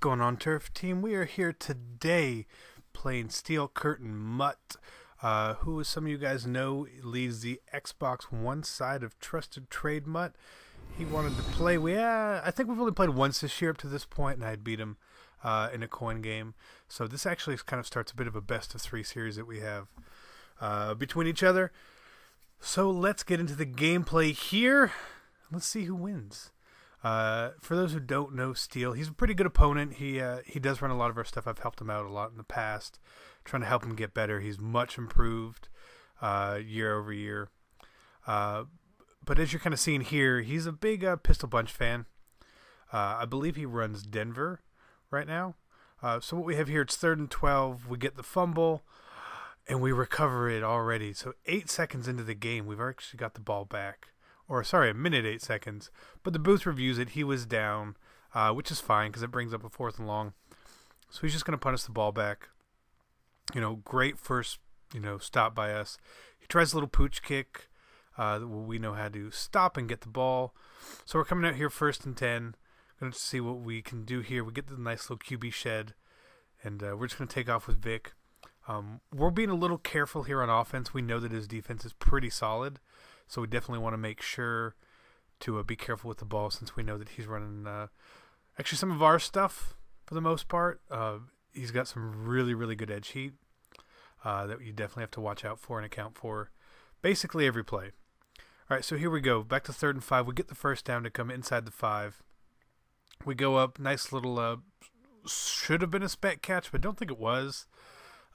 going on, Turf Team? We are here today playing Steel Curtain Mutt, who, as some of you guys know, leads the Xbox One side of Trusted Trade Mutt. He wanted to play. I think we've only played once this year up to this point, and I had beat him in a coin game. So this actually kind of starts a bit of a best of three series that we have between each other. So let's get into the gameplay here. Let's see who wins. For those who don't know Steel, he's a pretty good opponent. He does run a lot of our stuff. I've helped him out a lot in the past, trying to help him get better. He's much improved year over year. But as you're kind of seeing here, he's a big Pistol Bunch fan. I believe he runs Denver right now. So what we have here, it's 3rd and 12. We get the fumble, and we recover it already. So 8 seconds into the game, we've actually got the ball back. Or, sorry, a minute, 8 seconds. But the booth reviews it. He was down, which is fine because it brings up a 4th and long. So he's just going to punt us the ball back. Great first, stop by us. He tries a little pooch kick. We know how to stop and get the ball. So we're coming out here 1st and 10. Going to see what we can do here. We get the nice little QB shed. And we're just going to take off with Vic. We're being a little careful here on offense. We know that his defense is pretty solid. So we definitely want to make sure to be careful with the ball since we know that he's running actually some of our stuff for the most part. He's got some really, really good edge heat that you definitely have to watch out for and account for basically every play. All right, so here we go. Back to 3rd and 5. We get the first down to come inside the 5. We go up. Nice little should have been a spec catch, but don't think it was.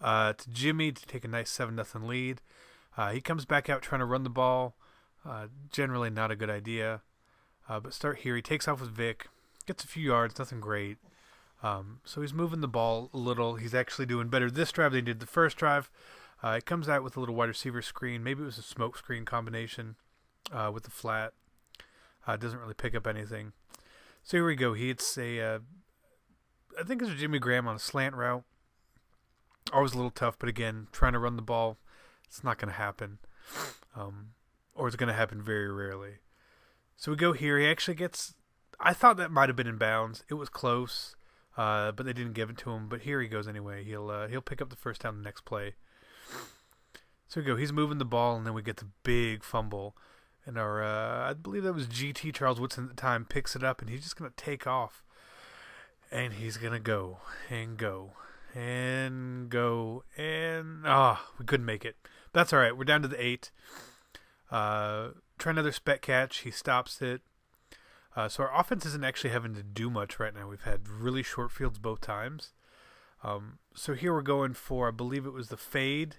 To Jimmy to take a nice 7-0 lead. He comes back out trying to run the ball. Generally not a good idea. But start here. He takes off with Vic. Gets a few yards. Nothing great. So he's moving the ball a little. He's actually doing better this drive than he did the first drive. He comes out with a little wide receiver screen. Maybe it was a smoke screen combination with the flat. Doesn't really pick up anything. So here we go. He hits I think it's a Jimmy Graham on a slant route. Always a little tough, but again, trying to run the ball. It's not going to happen, or it's going to happen very rarely. So we go here. He actually gets. I thought that might have been in bounds. It was close, but they didn't give it to him. But here he goes anyway. He'll pick up the first down the next play. So we go. He's moving the ball, and then we get the big fumble. And our I believe that was GT Charles Woodson at the time picks it up, and he's just going to take off, and he's going to go and go. And go, and we couldn't make it. That's all right. We're down to the 8. Try another spec catch. He stops it. So our offense isn't actually having to do much right now. We've had really short fields both times. So here we're going for, I believe it was the fade.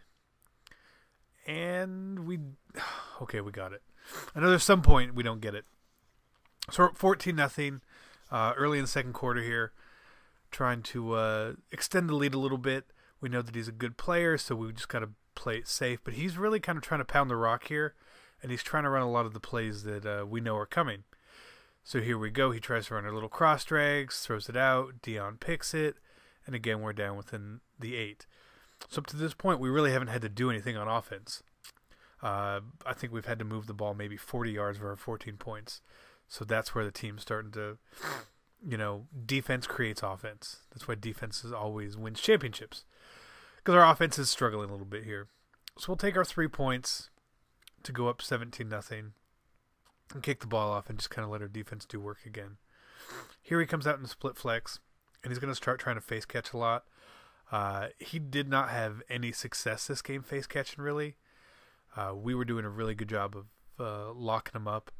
And we got it. I know there's some point we don't get it. So we're at 14-0 early in the second quarter here. Trying to extend the lead a little bit. We know that he's a good player, so we just got to play it safe. But he's really kind of trying to pound the rock here, and he's trying to run a lot of the plays that we know are coming. So here we go. He tries to run a little cross drags, throws it out. Dion picks it, and again, we're down within the 8. So up to this point, we really haven't had to do anything on offense. I think we've had to move the ball maybe 40 yards for our 14 points. So that's where the team's starting to... defense creates offense. That's why defenses always wins championships. Because our offense is struggling a little bit here. So we'll take our 3 points to go up 17-0 and kick the ball off and just kind of let our defense do work again. Here he comes out in the split flex, and he's going to start trying to face catch a lot. He did not have any success this game face catching, really. We were doing a really good job of locking him up.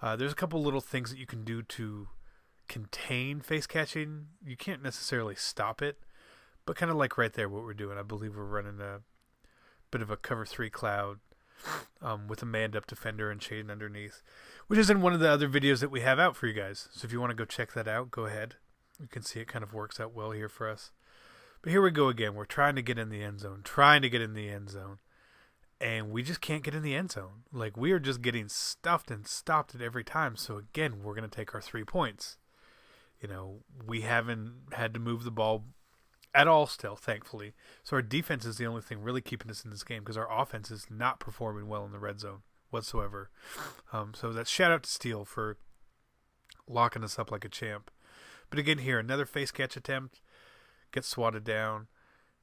There's a couple little things that you can do to contain face catching. You can't necessarily stop it, but kind of like right there what we're doing. I believe we're running a bit of a cover 3 cloud with a manned up defender and Shaden underneath, which is in one of the other videos that we have out for you guys. So if you want to go check that out, go ahead. You can see it kind of works out well here for us. But here we go again. We're trying to get in the end zone, and we just can't get in the end zone. Like, we are just getting stuffed and stopped at every time. So again, we're going to take our 3 points. We haven't had to move the ball at all still, thankfully. So our defense is the only thing really keeping us in this game because our offense is not performing well in the red zone whatsoever. So that's shout out to Steele for locking us up like a champ. But again here, another face catch attempt. Gets swatted down.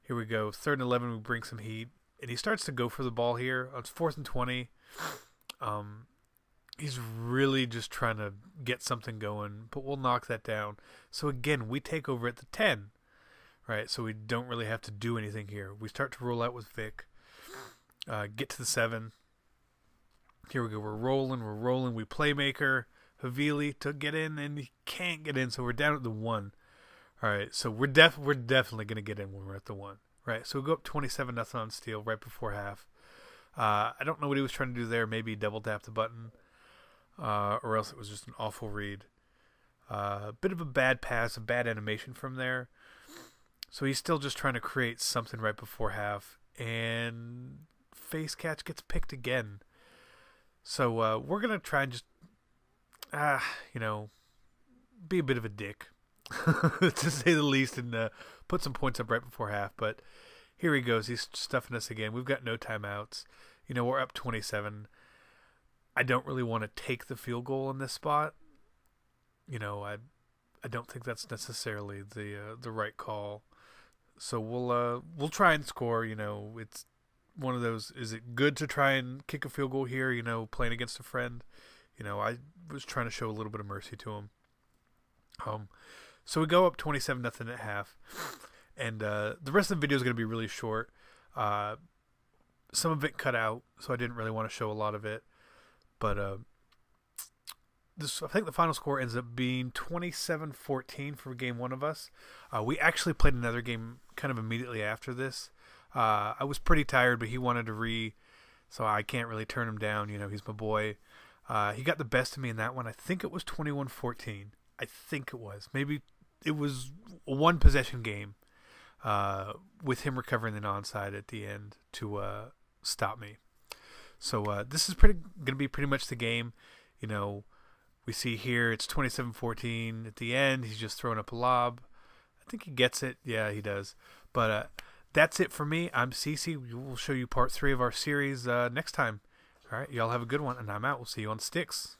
Here we go. 3rd and 11, we bring some heat. And he starts to go for the ball here. It's 4th and 20. He's really just trying to get something going, but we'll knock that down. So again, we take over at the 10. Right, so we don't really have to do anything here. We start to roll out with Vic. Get to the 7. Here we go. We're rolling. We playmaker Havili to get in, and he can't get in, so we're down at the 1. All right, so we're definitely going to get in when we're at the 1. Right, so we go up 27-0 on Steele right before half. I don't know what he was trying to do there. Maybe double tap the button, or else it was just an awful read. Bit of a bad pass, a bad animation from there. So he's still just trying to create something right before half, and face catch gets picked again. So we're going to try and just, be a bit of a dick, to say the least, and put some points up right before half. But here he goes. He's stuffing us again. We've got no timeouts. We're up 27. I don't really want to take the field goal in this spot. I don't think that's necessarily the right call. So we'll try and score. It's one of those. Is it good to try and kick a field goal here? Playing against a friend. I was trying to show a little bit of mercy to him. So we go up 27-0 at half, and the rest of the video is going to be really short. Some of it cut out, so I didn't really want to show a lot of it. But I think the final score ends up being 27-14 for game 1 of us. We actually played another game kind of immediately after this. I was pretty tired, but he wanted to so I can't really turn him down. He's my boy. He got the best of me in that one. I think it was 21-14. I think it was. Maybe it was a one possession game with him recovering the onside at the end to stop me. So this is going to be pretty much the game. We see here it's 27-14 at the end. He's just throwing up a lob. I think he gets it. Yeah, he does. But that's it for me. I'm Cece. We will show you part 3 of our series next time. All right, y'all have a good one, and I'm out. We'll see you on Sticks.